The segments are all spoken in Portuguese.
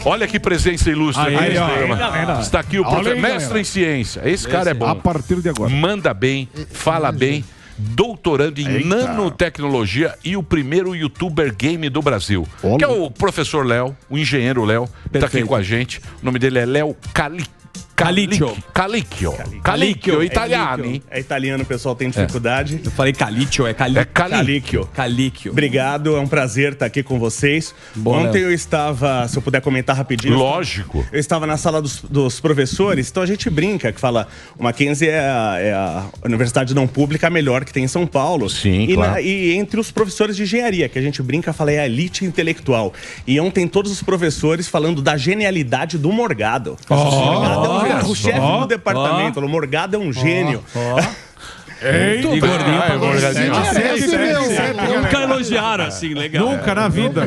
Olha que presença ilustre aqui nesse programa. galera. Está aqui o professor, mestre em ciência. Esse cara é bom. A partir de agora. Manda bem, fala bem. Doutorando em nanotecnologia e o primeiro youtuber game do Brasil. Que é o professor Léo, o engenheiro Léo, que tá aqui com a gente. O nome dele é Léo Calicchio, italiano, hein? É italiano, o pessoal tem dificuldade. Eu falei Calicchio, é Calicchio. Calicchio. Obrigado, é um prazer estar aqui com vocês. Ontem eu estava, se eu puder comentar rapidinho. Lógico. Eu estava na sala dos professores, então a gente brinca, que fala, o Mackenzie é a universidade não pública melhor que tem em São Paulo. Sim, claro. E entre os professores de engenharia, que a gente brinca, fala, é a elite intelectual. E ontem todos os professores falando da genialidade do Morgado. Morgado é o chefe do departamento. O Morgado é um gênio. E gordinho pra Morgadinho. Nunca elogiaram assim, legal. Nunca na vida.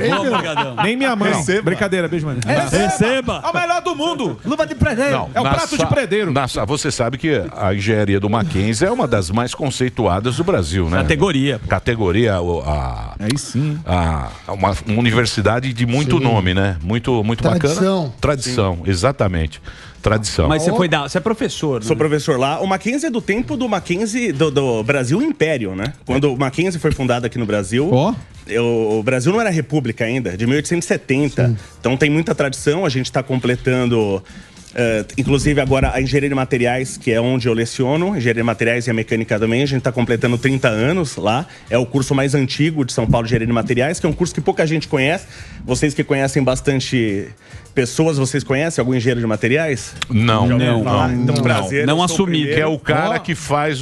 Nem minha mãe. Brincadeira, beijo, mano. Receba. É o melhor do mundo. Luva de predeiro. Não, É o prato de predeiro. Você sabe que a engenharia do Mackenzie é uma das mais conceituadas do Brasil, né? Categoria, Aí sim. uma universidade de muito nome, né? Muito bacana. Tradição, exatamente. Tradição. Mas você é professor, né? Sou professor lá. O Mackenzie é do tempo do Mackenzie do Brasil Império, né? Quando o Mackenzie foi fundado aqui no Brasil, o Brasil não era república ainda, de 1870. Sim. Então tem muita tradição, a gente está completando... inclusive agora a engenharia de materiais, que é onde eu leciono, engenharia de materiais e a mecânica também, a gente está completando 30 anos lá. É o curso mais antigo de São Paulo de engenharia de materiais, que é um curso que pouca gente conhece. Vocês que conhecem bastante pessoas, vocês conhecem algum engenheiro de materiais? Não. Então, prazer. Não assumir. Que é o cara que faz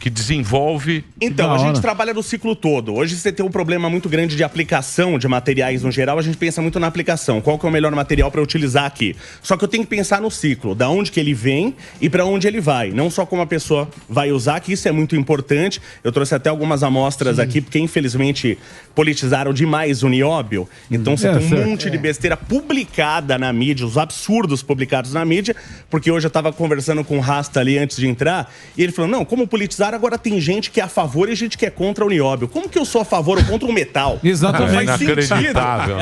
que desenvolve. Então, a gente trabalha no ciclo todo. Hoje você tem um problema muito grande de aplicação de materiais no geral, a gente pensa muito na aplicação. Qual que é o melhor material para utilizar aqui? Só que eu tenho que pensar no ciclo, da onde que ele vem e para onde ele vai. Não só como a pessoa vai usar, que isso é muito importante. Eu trouxe até algumas amostras aqui, porque infelizmente politizaram demais o nióbio. Então você tem um monte de besteira publicada na mídia, os absurdos publicados na mídia, porque hoje eu estava conversando com o Rasta ali antes de entrar, e ele falou, não, como politizaram, agora tem gente que é a favor e gente que é contra o nióbio. Como que eu sou a favor ou contra o metal? Exatamente. Não faz sentido.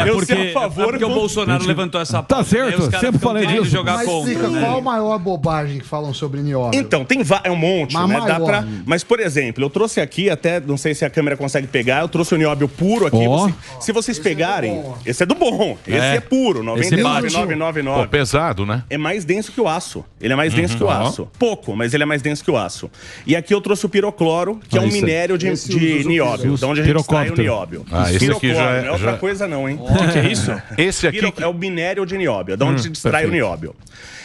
Eu ser a favor porque o Bolsonaro levantou essa pauta. Tá certo, sempre falei disso. Mas fica, qual a maior bobagem que falam sobre nióbio? Então, tem um monte, né? Mas, por exemplo, eu trouxe aqui, até, não sei se a câmera consegue pegar, eu trouxe o nióbio puro aqui. Se vocês pegarem, esse é do bom. Esse é puro, 99,999. Pesado, né? É mais denso que o aço. Ele é mais denso que o aço. Pouco, mas ele é mais denso que o aço. E aqui eu trouxe o pirocloro, que é um minério de nióbio, de onde a gente extrai o nióbio. Esse aqui já não é outra coisa não, hein? O que é isso? Esse aqui é o minério de nióbio, de onde se extrai o nióbio.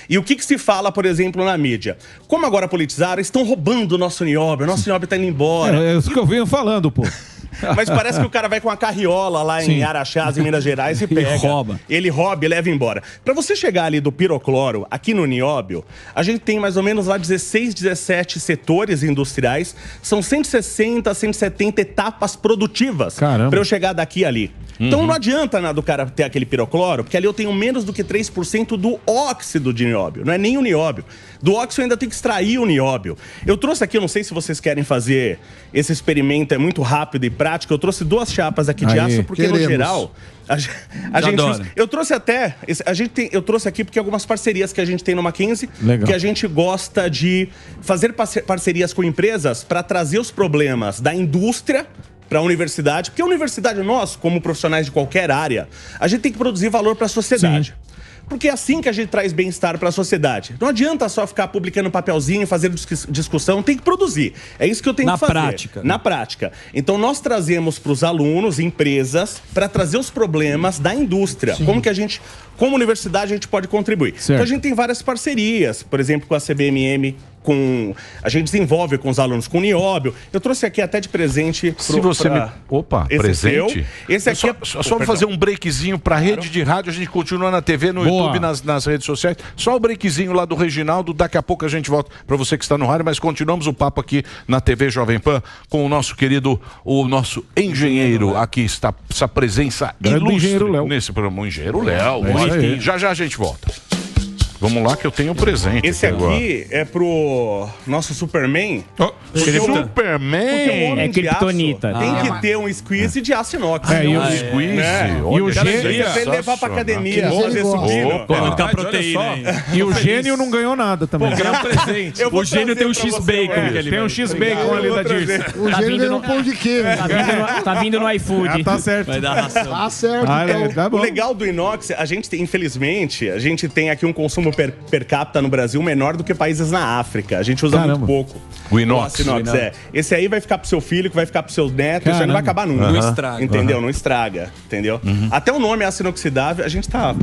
E o que se fala, por exemplo, na mídia? Como agora politizaram, estão roubando o nosso nióbio tá indo embora. É isso que eu venho falando, pô. Mas parece que o cara vai com a carriola lá em Araxás, em Minas Gerais, e pega. Ele rouba e leva embora. Para você chegar ali do pirocloro, aqui no nióbio, a gente tem mais ou menos lá 16, 17 setores industriais. São 160, 170 etapas produtivas para eu chegar daqui ali. Então não adianta nada do cara ter aquele pirocloro, porque ali eu tenho menos do que 3% do óxido de nióbio. Não é nem o nióbio. Do óxido eu ainda tenho que extrair o nióbio. Eu trouxe aqui, eu não sei se vocês querem fazer esse experimento, é muito rápido e prático. Eu trouxe 2 chapas aqui de aço, porque no geral... A gente eu trouxe até... eu trouxe aqui porque algumas parcerias que a gente tem no Mackenzie, que a gente gosta de fazer parcerias com empresas para trazer os problemas da indústria para a universidade, porque a universidade, nós, como profissionais de qualquer área, a gente tem que produzir valor para a sociedade. Porque é assim que a gente traz bem-estar para a sociedade. Não adianta só ficar publicando papelzinho, fazendo discussão, tem que produzir. É isso que eu tenho que fazer. Na prática. Então nós trazemos para os alunos, empresas, para trazer os problemas da indústria. Como que a gente, como universidade, a gente pode contribuir. Então a gente tem várias parcerias, por exemplo, com a CBMM, a gente desenvolve com os alunos com nióbio. Eu trouxe aqui até de presente. Presente? Esse aqui só fazer um breakzinho para rede de rádio, a gente continua na TV, no YouTube, nas redes sociais. Só o breakzinho lá do Reginaldo, daqui a pouco a gente volta para você que está no rádio, mas continuamos o papo aqui na TV Jovem Pan com o nosso querido, o nosso engenheiro. Aqui está essa presença ilustre nesse programa, o engenheiro Léo. Já a gente volta. Vamos lá que eu tenho um presente. Esse agora. aqui é pro nosso Superman. Superman? É kryptonita. Tem que ter um squeeze de aço inox. E o squeeze. Né? E o Cara, gênio. pra ele levar pra academia, Bom. fazer supino. Colocar proteína aí. E o gênio não ganhou nada também. presente. Eu vou O gênio trazer tem um pra você, X-Bacon. Ué. que ele Tem um vai- X-Bacon ali da Dirce. O gênio ganhou um pão de queijo. Tá vindo no iFood. Tá certo. Vai dar ração. Tá certo, então. Tá O bom. legal do inox, a gente tem, infelizmente, a gente tem aqui um consumo per capita no Brasil menor do que países na África. A gente usa Caramba. muito pouco. O inox. É. Esse aí vai ficar pro seu filho, que vai ficar pro seu neto, isso aí não vai acabar nunca. Não estraga. Entendeu? Não estraga. Entendeu? Até o nome aço inoxidável, a gente tá.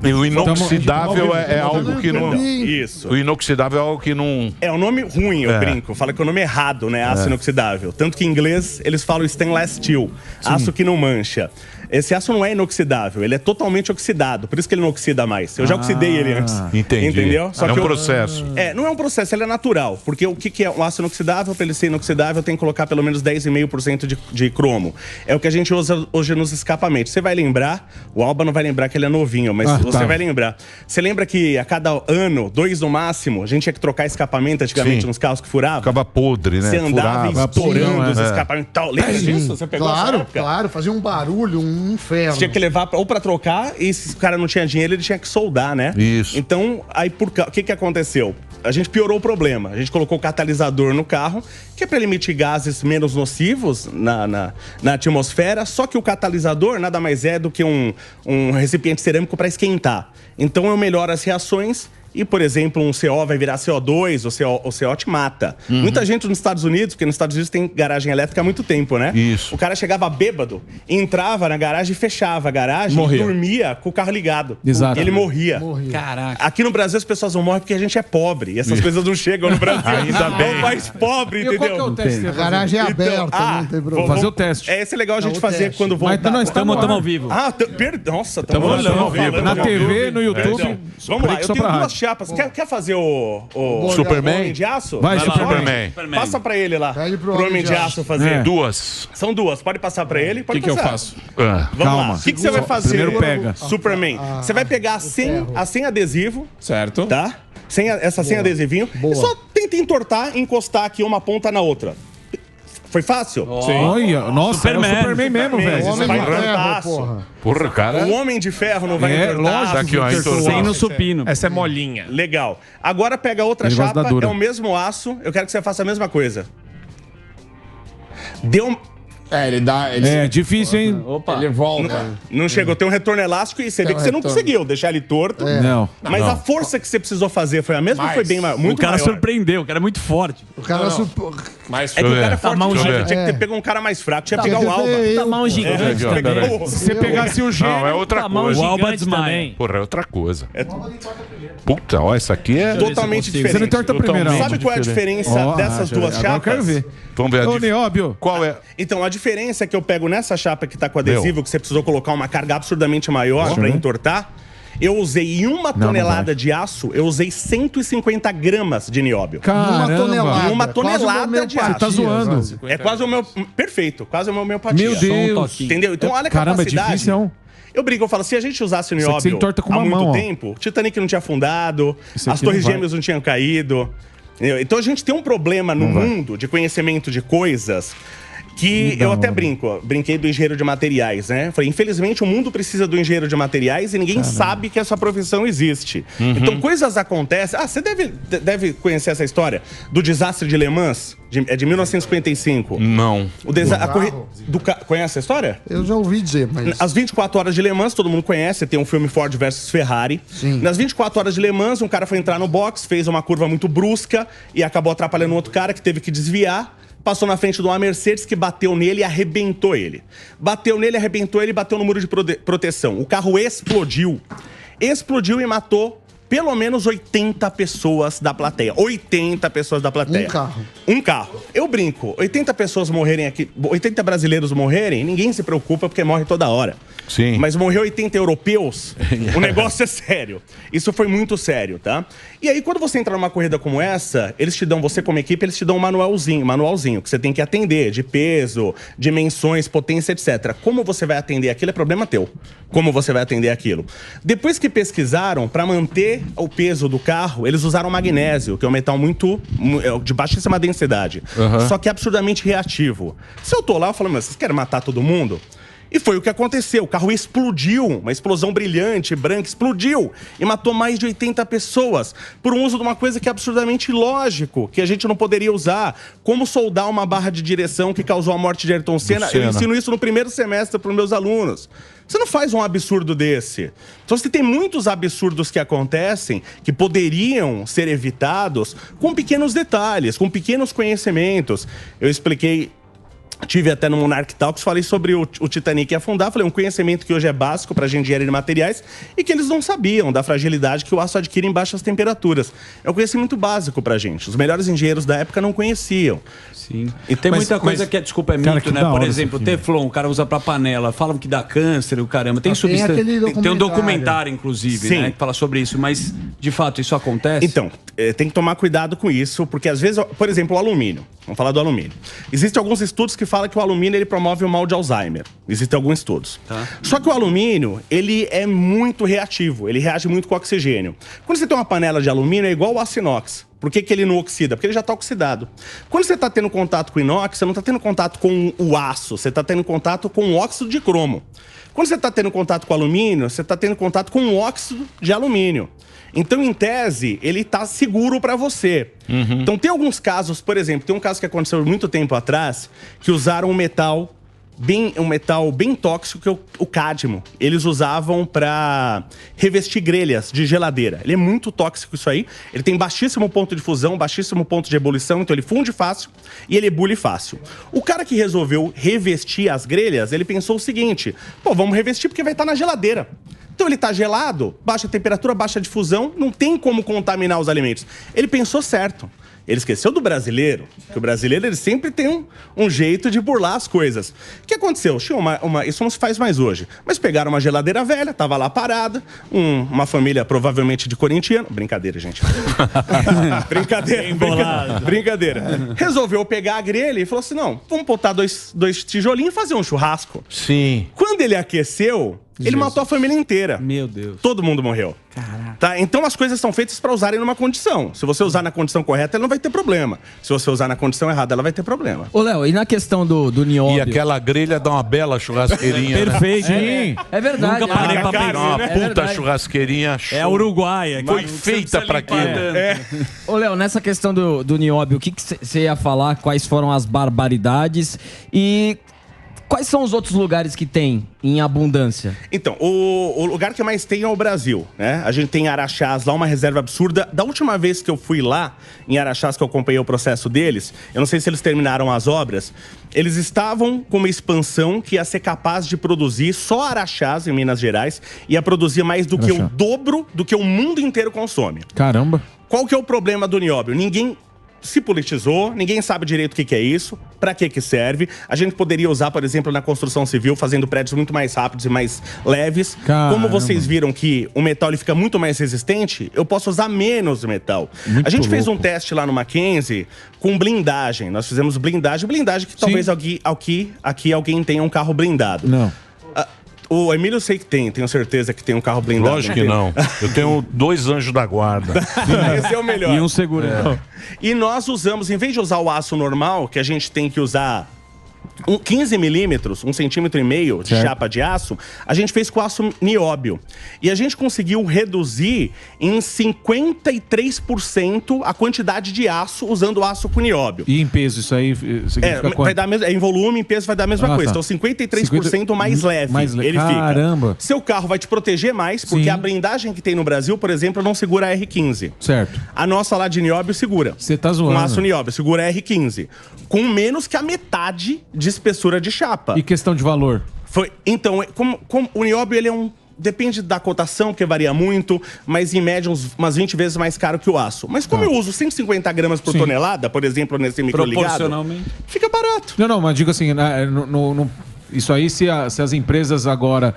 E o inoxidável é algo que não. Isso. O inoxidável é algo que não. É um nome ruim, eu brinco. Fala que é o nome errado, né? Aço inoxidável. Tanto que em inglês eles falam stainless steel. Aço que não mancha. Esse aço não é inoxidável, ele é totalmente oxidado. Por isso que ele não oxida mais. Eu já oxidei ele antes. Entendi. Entendeu? É um processo. Não é um processo, ele é natural. Porque o que é um aço inoxidável? Para ele ser inoxidável, tem que colocar pelo menos 10,5% de cromo. É o que a gente usa hoje nos escapamentos. Você vai lembrar, o Alba não vai lembrar que ele é novinho, mas você vai lembrar. Você lembra que a cada ano, 2 no máximo, a gente tinha que trocar escapamento antigamente nos carros que furavam? Ficava podre, né? Você andava Furava. estourando os escapamentos e tal. Lembra disso? Você pegou essa Claro, época? claro. Fazia um barulho, um inferno. Você tinha que levar ou pra trocar, e se o cara não tinha dinheiro, ele tinha que soldar, né? Isso. Então, aí o que aconteceu? A gente piorou o problema. A gente colocou catalisador no carro, que é para ele emitir gases menos nocivos na atmosfera, só que o catalisador nada mais é do que um recipiente cerâmico para esquentar. Então, eu melhoro as reações. E, por exemplo, um CO vai virar CO2, o CO te mata. Muita gente nos Estados Unidos, porque nos Estados Unidos tem garagem elétrica há muito tempo, né? Isso. O cara chegava bêbado, entrava na garagem, fechava a garagem e dormia com o carro ligado. Exato. E ele morria. Caraca. Aqui no Brasil as pessoas não morrem porque a gente é pobre. E essas coisas não chegam no Brasil. Ainda bem. É um país pobre, E qual que é entendeu? o teste? A garagem é aberta, não tem problema. Fazer o teste. Esse é legal a gente o fazer teste. quando voltar. Mas nós estamos Estamos ao vivo. Nossa, Tamo falando na de TV, no YouTube. Então, vamos lá, eu só tenho pra duas rádio. chapas. Quer fazer o Superman? Homem de Aço? Vai, lá. Superman. Passa pra ele lá. Pede pro Pro Homem de Aço fazer. É. Duas. São duas. Pode passar pra ele. Pode O que eu passar. faço? Ah. Vamos Calma. lá. O que você vai fazer? Primeiro pega. Superman. Você vai pegar sem adesivo, Certo. tá? Sem adesivinho. E só tenta entortar e encostar aqui uma ponta na outra. Foi fácil? Olha, nossa, Superman. é o Superman mesmo, Superman. velho. Homem de vai ferro, entortaço. porra. Porra, cara. O Homem de Ferro não vai É, entortar. lógico Aqui, ó, entortou. Sem no supino. Essa é molinha. Legal. Agora pega outra Ele gosta chapa, da dura. é o mesmo aço. Eu quero que você faça a mesma coisa. Deu. Ele dá. É difícil, hein? Ele volta. Não chegou, tem um retorno elástico e você vê que você não retorno. conseguiu deixar ele torto. Não. Mas a força que você precisou fazer foi a mesma ou foi bem muito O cara maior? surpreendeu, o cara é muito forte. O cara É que o cara é forte mão demais, gigante. tinha que ter pegado um cara mais fraco, tinha que pegar o Alba. Tá mão gigante Aqui, ó, também. peraí. Se você pegasse o gênio... Não, é outra Tá mão coisa. O Alba gigante desmaia. também. Porra, é outra coisa. Puta, ó, essa aqui é. Totalmente Você não diferente. entorta primeiro, Sabe Alba. qual é a diferença Ó, dessas duas agora eu quero chapas? ver. Vamos ver a Ô, dif- Nióbio. Qual é? Então, a diferença é que eu pego nessa chapa que tá com adesivo, que você precisou colocar uma carga absurdamente maior pra entortar. Eu usei em uma tonelada de aço, eu usei 150 gramas de nióbio. Uma Caramba. tonelada. Uma Quase tonelada uma de aço. Você tá zoando. É quase o meu... Perfeito, quase uma homeopatia. Meu Deus. Entendeu? Então, olha a Caramba, é capacidade. difícil, não? Eu brinco, eu falo, se a gente usasse o Isso aqui você nióbio entorta com há uma muito mão, ó. tempo, o Titanic não tinha afundado, Isso as aqui torres não vai. gêmeas não tinham caído. Entendeu? Então a gente tem um problema no mundo de conhecimento de coisas que eu até brinquei do engenheiro de materiais, né? Falei, infelizmente o mundo precisa do engenheiro de materiais e ninguém sabe que essa profissão existe. Então coisas acontecem. Ah, você deve conhecer essa história do desastre de Le Mans, de 1955. Não. Conhece a história? Eu já ouvi dizer, mas... As 24 horas de Le Mans, todo mundo conhece, tem um filme Ford versus Ferrari. Sim. Nas 24 horas de Le Mans, um cara foi entrar no box, fez uma curva muito brusca e acabou atrapalhando outro cara que teve que desviar. Passou na frente de uma Mercedes que bateu nele e arrebentou ele. Bateu nele, arrebentou ele e bateu no muro de proteção. O carro explodiu. Explodiu e matou pelo menos 80 pessoas da plateia. 80 pessoas da plateia. Um carro. Um carro. Eu brinco, 80 pessoas morrerem aqui, 80 brasileiros morrerem, ninguém se preocupa porque morre toda hora. Sim. Mas morreu 80 europeus, o negócio é sério. Isso foi muito sério, tá? E aí, quando você entra numa corrida como essa, eles te dão, você como equipe, eles te dão um manualzinho que você tem que atender, de peso, dimensões, potência, etc. Como você vai atender aquilo é problema teu. Como você vai atender aquilo. Depois que pesquisaram, para manter o peso do carro, eles usaram magnésio, que é um metal de baixíssima densidade. Só que é absurdamente reativo. Se eu tô lá, eu falo, mas vocês querem matar todo mundo? E foi o que aconteceu. O carro explodiu, uma explosão brilhante, branca, explodiu e matou mais de 80 pessoas por um uso de uma coisa que é absurdamente ilógico, que a gente não poderia usar. Como soldar uma barra de direção que causou a morte de Ayrton Senna. Eu ensino isso no primeiro semestre para os meus alunos. Você não faz um absurdo desse. Então, você tem muitos absurdos que acontecem que poderiam ser evitados com pequenos detalhes, com pequenos conhecimentos. Eu expliquei... Tive até no Monarch Talks, falei sobre o Titanic afundar, falei um conhecimento que hoje é básico para a gente gerir materiais e que eles não sabiam da fragilidade que o aço adquire em baixas temperaturas. É um conhecimento básico para a gente. Os melhores engenheiros da época não conheciam. Sim. E tem muita coisa que é, desculpa, é mito, né? Por exemplo, Teflon, o cara usa para panela, falam que dá câncer, o caramba. Tem tem um documentário, inclusive, né, que fala sobre isso, mas de fato isso acontece? Então, tem que tomar cuidado com isso, porque às vezes, por exemplo, o alumínio. Vamos falar do alumínio. Existem alguns estudos que falam que o alumínio ele promove o mal de Alzheimer. Existem alguns estudos. Só que o alumínio, ele é muito reativo, ele reage muito com o oxigênio. Quando você tem uma panela de alumínio, é igual o aço inox. Por que ele não oxida? Porque ele já está oxidado. Quando você está tendo contato com o inox, você não está tendo contato com o aço, você está tendo contato com o óxido de cromo. Quando você está tendo contato com o alumínio, você está tendo contato com o óxido de alumínio. Então, em tese, ele está seguro para você. Então, tem alguns casos, por exemplo, tem um caso que aconteceu muito tempo atrás, que usaram um metal bem tóxico, que é o cádmio. Eles usavam para revestir grelhas de geladeira. Ele é muito tóxico isso aí. Ele tem baixíssimo ponto de fusão, baixíssimo ponto de ebulição, então ele funde fácil e ele ebule fácil. O cara que resolveu revestir as grelhas, ele pensou o seguinte: pô, vamos revestir porque vai estar na geladeira. Então ele está gelado, baixa temperatura, baixa difusão, não tem como contaminar os alimentos. Ele pensou certo. Ele esqueceu do brasileiro, que o brasileiro ele sempre tem um jeito de burlar as coisas. O que aconteceu? Isso não se faz mais hoje. Mas pegaram uma geladeira velha, estava lá parada, uma família provavelmente de corintiano. Brincadeira, gente. Brincadeira. Resolveu pegar a grelha e falou assim, não, vamos botar dois tijolinhos e fazer um churrasco. Sim. Quando ele aqueceu, ele matou a família inteira. Meu Deus. Todo mundo morreu. Caraca. Tá? Então as coisas são feitas para usarem numa condição. Se você usar na condição correta, ela não vai ter problema. Se você usar na condição errada, ela vai ter problema. Ô, Léo, e na questão do nióbio? E aquela grelha dá uma bela churrasqueirinha. Perfeito. Sim. É verdade. Nunca parei pra Dá uma pensar. puta churrasqueirinha. É a Uruguaia. Foi feita pra aquilo. Ô, Léo, nessa questão do nióbio, o que você ia falar? Quais foram as barbaridades? E quais são os outros lugares que tem em abundância? Então, o lugar que mais tem é o Brasil, né? A gente tem Araxás lá, uma reserva absurda. Da última vez que eu fui lá, em Araxás, que eu acompanhei o processo deles, eu não sei se eles terminaram as obras, eles estavam com uma expansão que ia ser capaz de produzir só Araxás, em Minas Gerais, ia produzir mais do que o dobro do que o mundo inteiro consome. Caramba. Qual que é o problema do nióbio? Ninguém se politizou, ninguém sabe direito o que é isso, para que serve. A gente poderia usar, por exemplo, na construção civil, fazendo prédios muito mais rápidos e mais leves. Caramba. Como vocês viram que o metal ele fica muito mais resistente, eu posso usar menos metal. Muito a gente fez um louco. teste lá no Mackenzie com blindagem. Nós fizemos blindagem que talvez aqui alguém tenha um carro blindado. Não. O Emílio eu sei que tenho certeza que tem um carro blindado. Lógico que não. Eu tenho 2 anjos da guarda. Esse é o melhor. E um segurança. E nós usamos, em vez de usar o aço normal, que a gente tem que usar 15 milímetros, 1,5 centímetro de chapa de aço, a gente fez com aço nióbio. E a gente conseguiu reduzir em 53% a quantidade de aço usando aço com nióbio. E em peso, isso aí significa quanto? Vai dar em volume, em peso vai dar a mesma coisa. Tá. Então 53% mais leve. Ele Caramba. fica. Seu carro vai te proteger mais, porque a blindagem que tem no Brasil, por exemplo, não segura a R15. Certo. A nossa lá de nióbio segura. Você tá zoando. Com aço nióbio, segura a R15. Com menos que a metade de espessura de chapa. E questão de valor? Então, como o nióbio, ele é depende da cotação, porque varia muito, mas em média umas 20 vezes mais caro que o aço. Mas como eu uso 150 gramas por tonelada, por exemplo, nesse microligado, Proporcionalmente. fica barato. Não, mas digo assim, Isso aí, se as empresas agora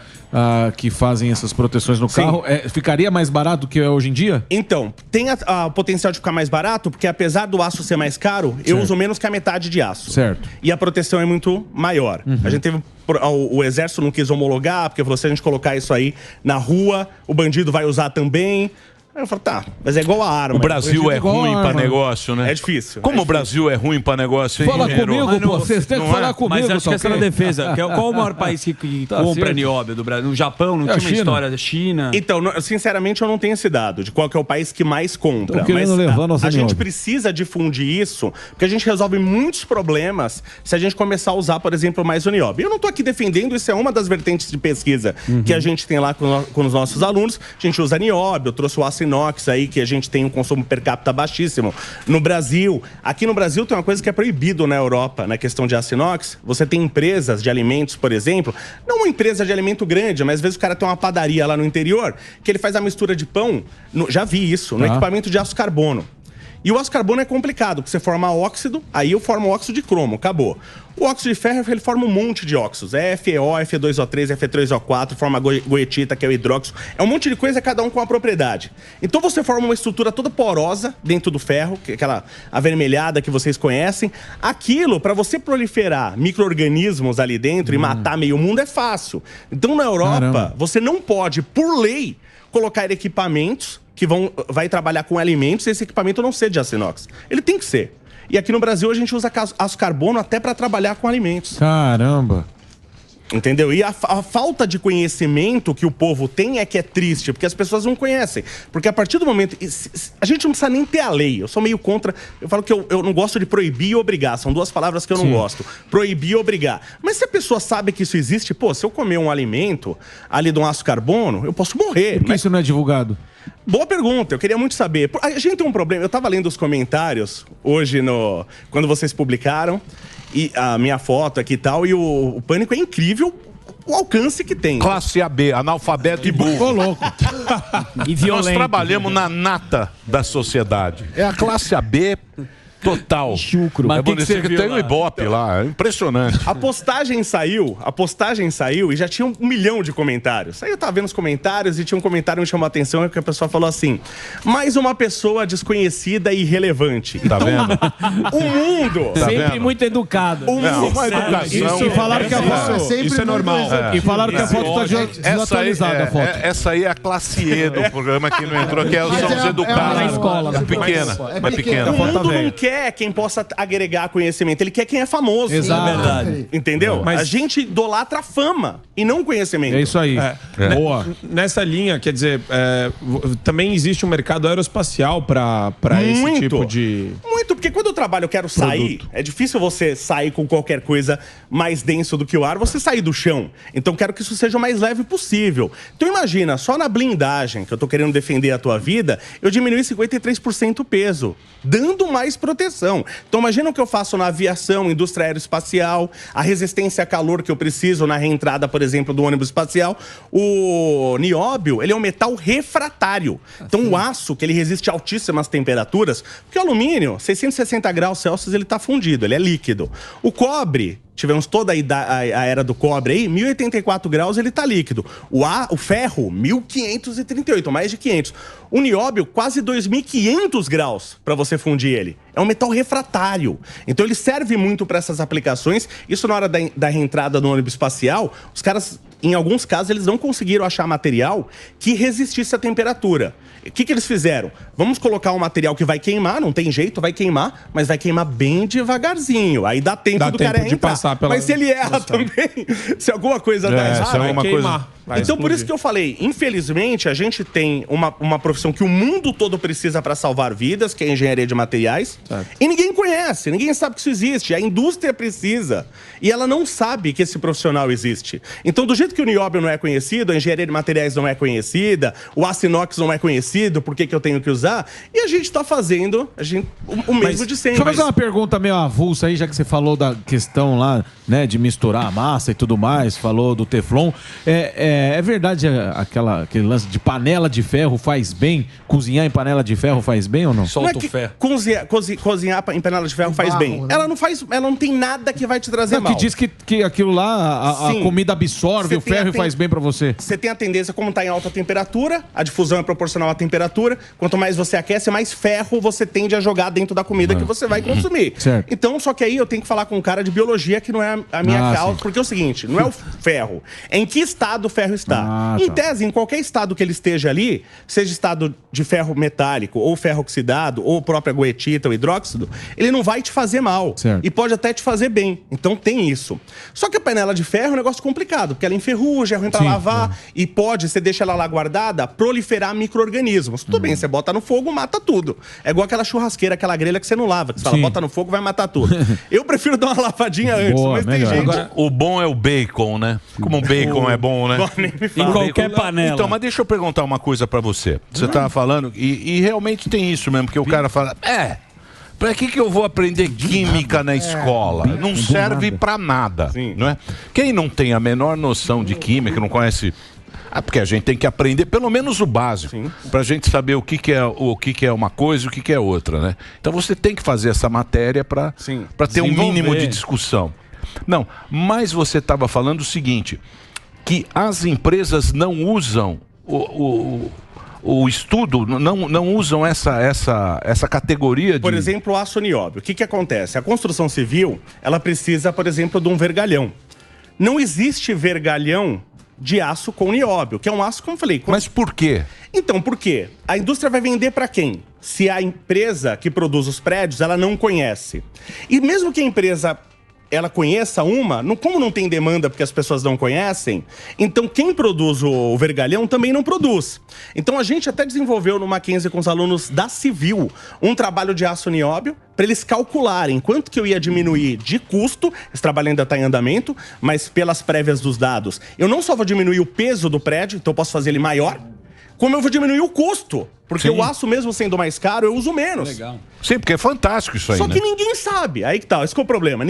que fazem essas proteções no carro, ficaria mais barato do que é hoje em dia? Então, tem o potencial de ficar mais barato, porque apesar do aço ser mais caro, eu uso menos que a metade de aço. Certo. E a proteção é muito maior. A gente teve... O Exército não quis homologar, porque falou, se a gente colocar isso aí na rua, o bandido vai usar também. Aí eu falo, tá, mas é igual a arma. O Brasil é ruim pra negócio, né? É difícil. Como o Brasil é ruim pra negócio, hein? Fala comigo, pô. Vocês têm que falar comigo. Mas acho que essa é a defesa. Qual o maior país que compra nióbio do Brasil? No Japão, não tinha uma história da China? Então, sinceramente, eu não tenho esse dado de qual que é o país que mais compra. Mas a gente precisa difundir isso, porque a gente resolve muitos problemas se a gente começar a usar, por exemplo, mais o nióbio. Eu não tô aqui defendendo, isso é uma das vertentes de pesquisa que a gente tem lá com os nossos alunos. A gente usa nióbio, eu trouxe o aço inox aí, que a gente tem um consumo per capita baixíssimo. No Brasil, aqui no Brasil tem uma coisa que é proibido na Europa, na questão de aço inox. Você tem empresas de alimentos, por exemplo, não uma empresa de alimento grande, mas às vezes o cara tem uma padaria lá no interior, que ele faz a mistura de pão, já vi isso, no equipamento de aço carbono. E o aço carbono é complicado, porque você forma óxido, aí eu formo óxido de cromo, acabou. O óxido de ferro, ele forma um monte de óxidos. É FeO, Fe2O3, Fe3O4, forma goetita, que é o hidróxido. É um monte de coisa, cada um com uma propriedade. Então você forma uma estrutura toda porosa dentro do ferro, que é aquela avermelhada que vocês conhecem. Aquilo, para você proliferar micro-organismos ali dentro e matar meio mundo, é fácil. Então na Europa, você não pode, por lei, colocar equipamentos que vai trabalhar com alimentos e esse equipamento não ser de aço inox. Ele tem que ser. E aqui no Brasil a gente usa aço carbono até para trabalhar com alimentos. Caramba! Entendeu? E a falta de conhecimento que o povo tem é que é triste, porque as pessoas não conhecem. Porque a partir do momento... A gente não precisa nem ter a lei. Eu sou meio contra... Eu falo que eu não gosto de proibir e obrigar. São duas palavras que eu não gosto. Proibir e obrigar. Mas se a pessoa sabe que isso existe, pô, se eu comer um alimento ali de um aço carbono, eu posso morrer. Por que isso não é divulgado? Boa pergunta, eu queria muito saber. A gente tem um problema, eu tava lendo os comentários hoje quando vocês publicaram, e a minha foto aqui e tal, e o Pânico é incrível o alcance que tem. Classe AB, analfabeto e burro. Ô, louco. E violento. Nós trabalhamos na nata da sociedade. É a classe AB total. Chucro. Mas que tem um Ibope lá, é impressionante. A postagem saiu e já tinha 1 milhão de comentários. Aí eu tava vendo os comentários e tinha um comentário que me chamou a atenção, que a pessoa falou assim: mais uma pessoa desconhecida e irrelevante. Tá vendo? O mundo... Tá sempre vendo? Muito educado. O mundo... Uma educação... E falaram que a foto... Isso é normal. E falaram que a foto tá desatualizada, a foto. Essa aí é a classe E do programa que não entrou, que são os educados. Na escola. Mas pequena. O mundo não quer quem possa agregar conhecimento, ele quer quem é famoso. Exato. É verdade. Entendeu? Mas a gente idolatra a fama e não conhecimento. É isso aí. Boa. Nessa linha, quer dizer, também existe um mercado aeroespacial para esse tipo de... Muito, porque quando eu trabalho eu quero sair, é difícil você sair com qualquer coisa mais denso do que o ar, você sair do chão. Então quero que isso seja o mais leve possível. Então imagina, só na blindagem, que eu tô querendo defender a tua vida, eu diminui 53% o peso, dando mais proteção. Então imagina o que eu faço na aviação, indústria aeroespacial, a resistência a calor que eu preciso na reentrada, por exemplo, do ônibus espacial. O nióbio, ele é um metal refratário. Então o aço, que ele resiste a altíssimas temperaturas, porque o alumínio, 660 graus Celsius, ele tá fundido, ele é líquido. O cobre... Tivemos toda a era do cobre aí, 1084 graus ele tá líquido. O ferro, 1538, mais de 500. O nióbio, quase 2500 graus para você fundir ele. É um metal refratário. Então ele serve muito para essas aplicações. Isso na hora da reentrada no ônibus espacial, os caras, em alguns casos, eles não conseguiram achar material que resistisse à temperatura. O que eles fizeram? Vamos colocar um material que vai queimar, não tem jeito, vai queimar, mas vai queimar bem devagarzinho. Aí dá tempo do cara entrar. Mas se ele erra também, se alguma coisa dá errado, vai queimar. Então por isso que eu falei, infelizmente a gente tem uma profissão que o mundo todo precisa para salvar vidas, que é a engenharia de materiais, e ninguém conhece, ninguém sabe que isso existe. A indústria precisa e ela não sabe que esse profissional existe. Então do jeito que o nióbio não é conhecido, a engenharia de materiais não é conhecida, o aço inox não é conhecido, por que eu tenho que usar? E a gente está fazendo o mesmo de sempre. Deixa eu fazer uma pergunta meio avulsa aí, já que você falou da questão lá, né, de misturar a massa e tudo mais, falou do Teflon. É verdade aquele lance de panela de ferro faz bem? Cozinhar em panela de ferro faz bem ou não? Solta o ferro. Cozinhar em panela de ferro faz bem. Né? Ela não tem nada que vai te trazer mal. Que diz que aquilo lá, a comida absorve o ferro e faz bem pra você. Você tem a tendência, como tá em alta temperatura, a difusão é proporcional à temperatura. Quanto mais você aquece, mais ferro você tende a jogar dentro da comida que você vai consumir. Certo. Então, só que aí eu tenho que falar com um cara de biologia que não é a minha causa. Sim. Porque é o seguinte, não é o ferro. É em que estado o ferro está. Em tese, em qualquer estado que ele esteja ali, seja estado de ferro metálico, ou ferro oxidado, ou própria goetita ou hidróxido, ele não vai te fazer mal. Certo. E pode até te fazer bem. Então tem isso. Só que a panela de ferro é um negócio complicado, porque ela enferruja, é ruim pra lavar, e pode, você deixa ela lá guardada, proliferar micro-organismos. Tudo bem, você bota no fogo, mata tudo. É igual aquela churrasqueira, aquela grelha que você não lava, que você fala, bota no fogo, vai matar tudo. Eu prefiro dar uma lavadinha antes, mas tem gente... Agora, o bom é o bacon, né? Como o bacon é bom, né? Em qualquer panela. Então, mas deixa eu perguntar uma coisa pra você. Você tava falando, e realmente tem isso mesmo, porque o cara fala, pra que eu vou aprender química na escola? Não serve pra nada, não é? Quem não tem a menor noção de química, não conhece... porque a gente tem que aprender pelo menos o básico, pra gente saber o que é uma coisa e o que é outra, né? Então você tem que fazer essa matéria pra ter um mínimo de discussão. Não, mas você estava falando o seguinte, que as empresas não usam o estudo, não usam essa categoria de... Por exemplo, o aço nióbio. O que acontece? A construção civil, ela precisa, por exemplo, de um vergalhão. Não existe vergalhão de aço com nióbio, que é um aço, como eu falei... Mas por quê? Então, por quê? A indústria vai vender para quem? Se a empresa que produz os prédios, ela não conhece. E mesmo que a empresa... ela conheça como não tem demanda porque as pessoas não conhecem, então quem produz o vergalhão também não produz. Então a gente até desenvolveu no Mackenzie com os alunos da Civil um trabalho de aço nióbio para eles calcularem quanto que eu ia diminuir de custo, esse trabalho ainda está em andamento, mas pelas prévias dos dados, eu não só vou diminuir o peso do prédio, então eu posso fazer ele maior, como eu vou diminuir o custo. Porque o aço, mesmo sendo mais caro, eu uso menos. Legal. Sim, porque é fantástico isso aí, Só que ninguém sabe. Aí que tá, esse que é o problema.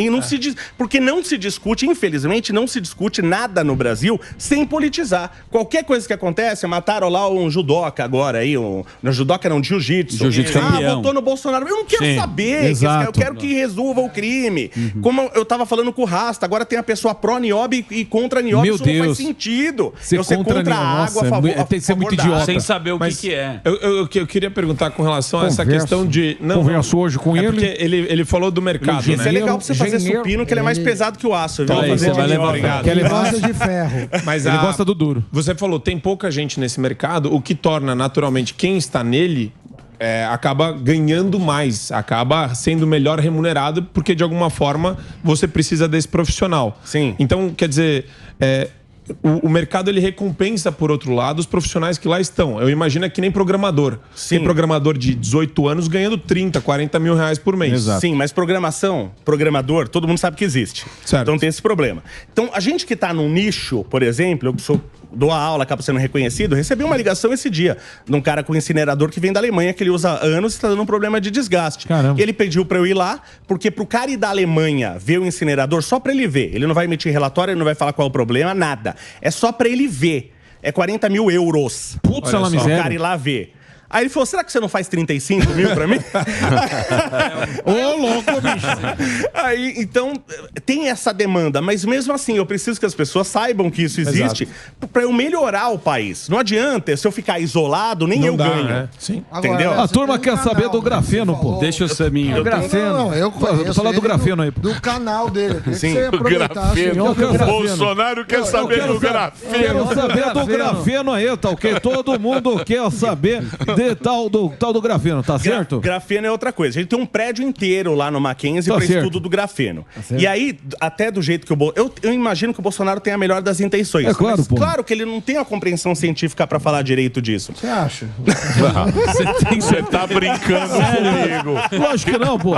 Porque não se discute, infelizmente, não se discute nada no Brasil sem politizar. Qualquer coisa que acontece, mataram lá um judoca agora aí, no judoca não, jiu-jitsu. Jiu-jitsu campeão. Votou no Bolsonaro. Eu não quero saber. Eu quero que resolva o crime. Como eu tava falando com o Rasta, agora tem a pessoa pró-nióbio e contra nióbio. Isso não faz sentido. Eu ser contra a água, a favor tem que ser muito idiota. Sem saber o que é. Eu queria perguntar com relação a essa questão de... Converso hoje com ele. Porque ele falou do mercado, Isso é legal pra você fazer supino, que ele é mais pesado que o aço. Então, você vai levar Ele gosta de ferro. Mas ele gosta do duro. Você falou, tem pouca gente nesse mercado, o que torna naturalmente quem está nele acaba ganhando mais, acaba sendo melhor remunerado, porque de alguma forma você precisa desse profissional. Sim. Então, quer dizer... O mercado ele recompensa, por outro lado, os profissionais que lá estão. Eu imagino que nem programador. Sim. Tem programador de 18 anos ganhando 30, 40 mil reais por mês. Exato. Sim, mas programador, todo mundo sabe que existe. Certo. Então tem esse problema. Então a gente que está num nicho, por exemplo, dou a aula, acaba sendo reconhecido, recebi uma ligação esse dia de um cara com incinerador que vem da Alemanha, que ele usa há anos e está dando um problema de desgaste. Caramba. E ele pediu para eu ir lá, porque pro cara ir da Alemanha ver o incinerador, só para ele ver. Ele não vai emitir relatório, ele não vai falar qual é o problema, nada. É só para ele ver. É 40 mil euros. Putz, ela miséria. O cara ir lá ver. Aí ele falou, será que você não faz 35 mil pra mim? Ô, louco, bicho. Aí, então, tem essa demanda, mas mesmo assim, eu preciso que as pessoas saibam que isso existe pra eu melhorar o país. Não adianta, se eu ficar isolado, nem eu ganho. Né? Sim. Entendeu? A turma quer saber do grafeno, pô. Deixa o Saminho. O grafeno. Eu conheço Fala do grafeno aí. Do canal dele. Sim, o grafeno. O Bolsonaro quer saber do grafeno. Quero saber do grafeno aí, tá ok? Todo mundo quer saber de tal do grafeno, tá certo? Grafeno é outra coisa. A gente tem um prédio inteiro lá no Mackenzie para estudo do grafeno. E aí, até do jeito que eu imagino que o Bolsonaro tem a melhor das intenções. É claro, pô. Claro que ele não tem a compreensão científica para falar direito disso. Você acha? Você tá brincando comigo. Lógico que não, pô.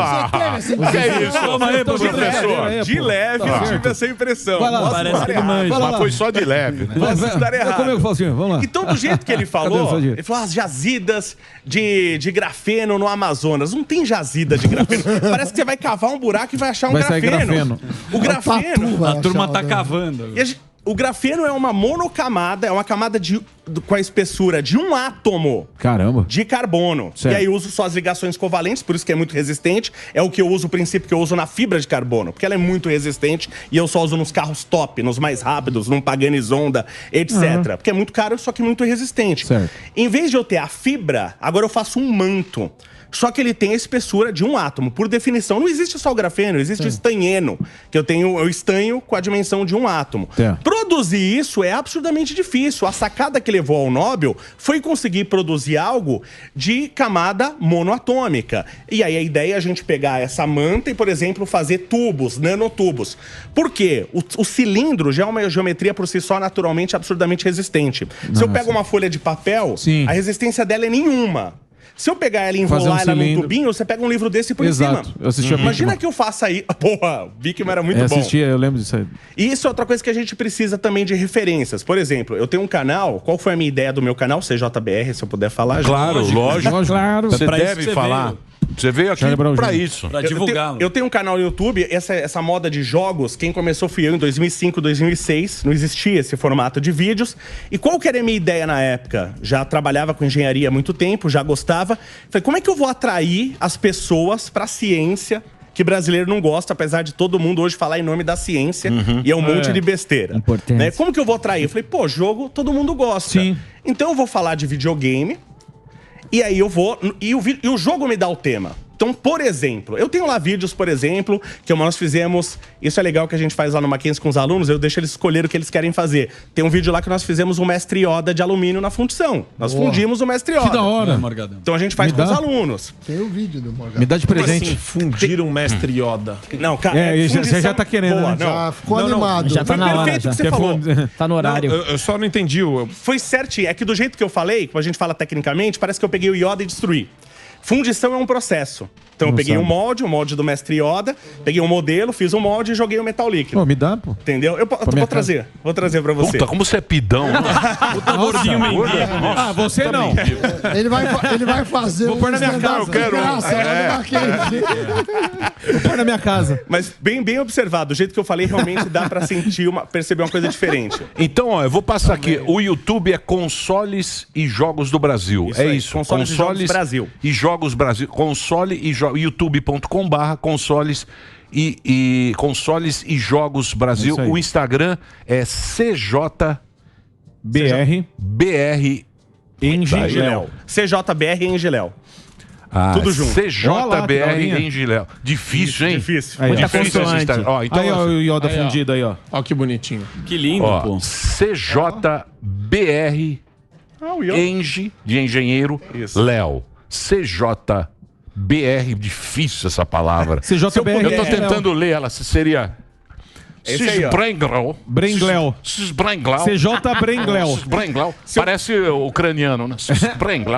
Que é isso? Toma aí, professor. De leve, eu tive essa impressão. Vai lá, Posso parece estar que ele errado. manja. Mas foi só de leve, né? Posso estar errado. Como é que eu faço assim? Vamos lá. Então, do jeito que ele falou, Cadê o ele falou as jazidas de grafeno no Amazonas. Não tem jazida de grafeno. Parece que você vai cavar um buraco e vai achar um Vai sair grafeno. grafeno. O grafeno... A turma tá cavando. O grafeno é uma monocamada, é uma camada com a espessura de um átomo. Caramba. De carbono. Certo. E aí eu uso só as ligações covalentes, por isso que é muito resistente. É o que eu uso, o princípio que eu uso na fibra de carbono, porque ela é muito resistente e eu só uso nos carros top, nos mais rápidos, num Pagani Zonda, etc. Porque é muito caro, só que muito resistente. Certo. Em vez de eu ter a fibra, agora eu faço um manto. Só que ele tem a espessura de um átomo. Por definição, não existe só o grafeno, existe o estanheno, que eu estanho com a dimensão de um átomo. Produzir isso é absurdamente difícil. A sacada que levou ao Nobel foi conseguir produzir algo de camada monoatômica. E aí a ideia é a gente pegar essa manta e, por exemplo, fazer tubos, nanotubos. Por quê? O cilindro já é uma geometria por si só naturalmente absurdamente resistente. Se eu pego uma folha de papel, a resistência dela é nenhuma. Se eu pegar ela e enrolar ela num tubinho, você pega um livro desse e põe em cima. Eu assisti a Imagina que eu faça aí. Porra, o Bikman era muito bom. Eu lembro disso aí. E isso é outra coisa que a gente precisa também de referências. Por exemplo, eu tenho um canal. Qual foi a minha ideia do meu canal? CJBR, se eu puder falar. Claro, lógico. Claro. Você deve falar. Você veio aqui pra isso. Pra divulgar. Eu tenho um canal no YouTube, essa moda de jogos, quem começou fui eu em 2005, 2006. Não existia esse formato de vídeos. E qual que era a minha ideia na época? Já trabalhava com engenharia há muito tempo, já gostava. Falei, como é que eu vou atrair as pessoas pra ciência, que brasileiro não gosta, apesar de todo mundo hoje falar em nome da ciência, e é um monte de besteira. Né? Como que eu vou atrair? Eu falei, pô, jogo todo mundo gosta. Sim. Então eu vou falar de videogame. E aí eu vou... E o jogo me dá o tema. Então, por exemplo, eu tenho lá vídeos, por exemplo, que nós fizemos... Isso é legal que a gente faz lá no Mackenzie com os alunos, eu deixo eles escolher o que eles querem fazer. Tem um vídeo lá que nós fizemos um mestre Yoda de alumínio na fundição. Nós fundimos o mestre Yoda. Que da hora. Então a gente faz com os alunos. Tem o vídeo do Morgado. Me dá de presente. Assim, fundir um mestre Yoda. Não, cara, você já tá querendo, boa, né? Já ficou animado. Já tá na hora. Perfeito o que você falou. Tá no horário. Eu só não entendi. Foi certinho. É que do jeito que eu falei, como a gente fala tecnicamente, parece que eu peguei o Yoda e destruí. Fundição é um processo. Então eu peguei o molde do mestre Yoda, peguei um modelo, fiz um molde e joguei o metal líquido. Pô, me dá, pô. Entendeu? Eu vou trazer pra você. Puta, como você é pidão. Puta gordinho mendigo. Ah, você não. Ele vai fazer. Vou pôr na minha casa. Eu quero. Vou pôr na minha casa. Mas bem observado, do jeito que eu falei, realmente dá pra perceber uma coisa diferente. Então, ó, eu vou passar aqui. O YouTube é Consoles e Jogos do Brasil. Isso é aí, isso. Consoles e Jogos Brasil. E Jogos Brasil. Console e youtube.com/consoles e Consoles e Jogos Brasil. O Instagram é CJBR Engiléu. CJBR Engiléu. Tudo junto. CJBR Engiléu. Difícil, hein? Difícil. Aí, Muita difícil esse Instagram. Ó, então, aí, ó, o Yoda fundido aí, ó. Ó, que bonitinho. Que lindo, ó, pô. CJBR Engi, de engenheiro, Léo. CJBR, difícil essa palavra. CJBR. Eu tô tentando ler ela, seria... Brenglau. CJ Brenglau. Parece ucraniano, né?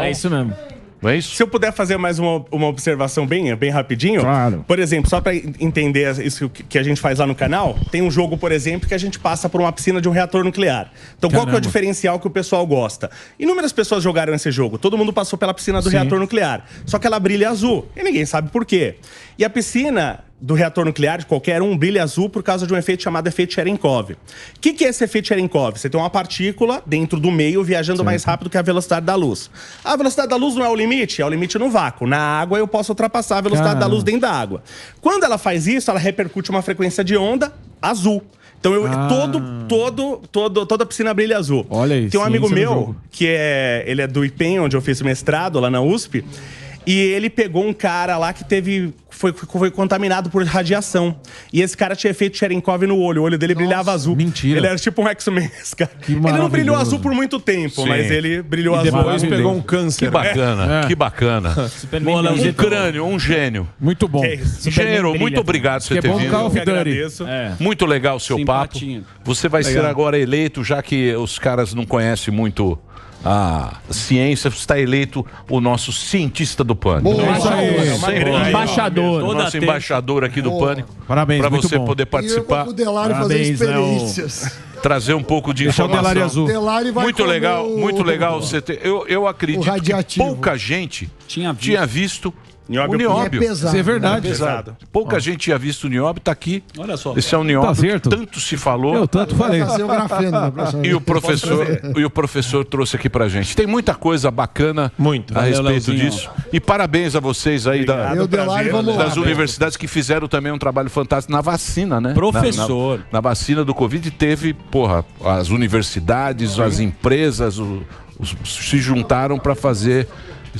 É isso mesmo. Não é isso? Se eu puder fazer mais uma observação bem rapidinho. Claro. Por exemplo, só para entender isso que a gente faz lá no canal, tem um jogo, por exemplo, que a gente passa por uma piscina de um reator nuclear. Então, qual que é o diferencial que o pessoal gosta? Inúmeras pessoas jogaram esse jogo. Todo mundo passou pela piscina do reator nuclear. Só que ela brilha azul. E ninguém sabe por quê. E a piscina do reator nuclear, de qualquer um, brilha azul por causa de um efeito chamado efeito Cherenkov. O que é esse efeito Cherenkov? Você tem uma partícula dentro do meio viajando mais rápido que a velocidade da luz. A velocidade da luz não é o limite no vácuo. Na água eu posso ultrapassar a velocidade da luz dentro da água. Quando ela faz isso, ela repercute uma frequência de onda azul. Então toda a piscina brilha azul. Olha isso. Tem um amigo meu, ele é do IPEM, onde eu fiz mestrado, lá na USP. E ele pegou um cara lá que foi contaminado por radiação. E esse cara tinha efeito Cherenkov no olho. O olho dele brilhava azul. Mentira. Ele era tipo um X-Men, cara. Ele não brilhou azul por muito tempo, mas ele brilhou azul. Depois pegou um câncer. Que bacana, que bacana. Um crânio, um gênio. Muito bom. Engenheiro, muito obrigado por você ter bom vindo. Call of Duty. Muito legal o seu papo. Você vai ser agora eleito, já que os caras não conhecem muito a ciência, está eleito o nosso cientista do Pânico. Embaixador. Nosso embaixador aqui do Pânico. Parabéns, para muito você bom. poder participar. E o Delário fazer experiências. Trazer um pouco de Deixar o informação. Delário azul. Delário vai Muito legal, comer muito legal você ter. Eu acredito que pouca gente tinha visto O nióbio. pesado. É verdade. É pesado. Pouca gente tinha visto o nióbio, tá aqui. Olha só. Esse é o nióbio Tá certo. que tanto se falou. Eu tanto falei. Vai fazer o grafeno na próxima E o vez. professor trouxe aqui pra gente. Tem muita coisa bacana Muito. a Valeu, respeito Leozinho. disso. E parabéns a vocês aí Eu, Delari, vamos lá. das universidades que fizeram também um trabalho fantástico na vacina, né? Professor. Na vacina do Covid teve, as universidades, as empresas se juntaram para fazer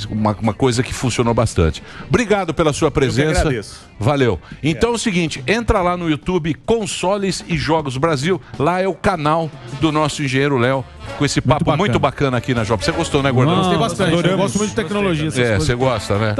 uma coisa que funcionou bastante. Obrigado pela sua presença. agradeço. Valeu. Então é o seguinte, entra lá no YouTube Consoles e Jogos Brasil. Lá é o canal do nosso engenheiro Léo, com esse papo muito bacana aqui na Jovem. Você gostou, né, Gordão? Gostei bastante. Eu gosto muito de tecnologia. Você gosta, né?